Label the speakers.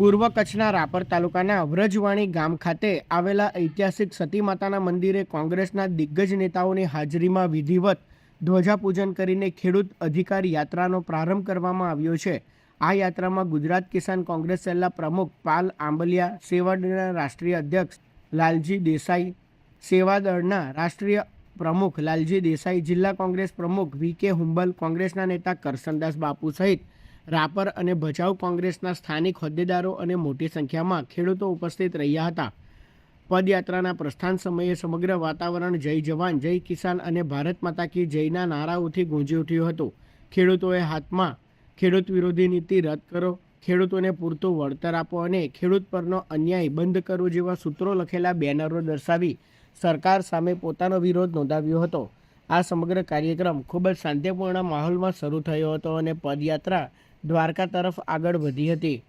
Speaker 1: પૂર્વ કચ્છના રાપર તાલુકાના વ્રજવાણી ગામ ખાતે આવેલા ઐતિહાસિક સતી માતાના મંદિરે કોંગ્રેસના દિગ્ગજ નેતાઓની હાજરીમાં વિધિવત ધ્વજાપૂજન કરીને ખેડૂત અધિકાર યાત્રાનો પ્રારંભ કરવામાં આવ્યો છે। આ યાત્રામાં ગુજરાત કિસાન કોંગ્રેસ સેલના પ્રમુખ પાલ આંબલિયા, સેવાદળના રાષ્ટ્રીય અધ્યક્ષ લાલજી દેસાઈ, સેવાદળના રાષ્ટ્રીય પ્રમુખ લાલજી દેસાઈ, જિલ્લા કોંગ્રેસ પ્રમુખ વી.કે. હુંબલ, કોંગ્રેસના નેતા કરસનદાસ બાપુ સહિત રાપર અને ભચાઉ કોંગ્રેસના સ્થાનિક હોદ્દેદારો અને મોટી સંખ્યામાં ખેડૂતો ઉપસ્થિત રહ્યા હતા। પદયાત્રાના પ્રસ્થાન સમયે સમગ્ર વાતાવરણ જય જવાન, જય કિસાન અને ભારત માતા કી જયના નારાઓથી ગુંજી ઉઠ્યું હતું। ખેડૂતોએ હાથમાં ખેડૂત વિરોધી નીતિ રદ કરો, ખેડૂતોને પૂરતું વળતર આપો અને ખેડૂત પરનો અન્યાય બંધ કરો જેવા સૂત્રો લખેલા બેનરો દર્શાવી સરકાર સામે પોતાનો વિરોધ નોંધાવ્યો હતો। આ સમગ્ર કાર્યક્રમ ખૂબ જ શાંતિપૂર્ણ માહોલમાં શરૂ થયો હતો અને પદયાત્રા દ્વારકા તરફ આગળ વધી હતી।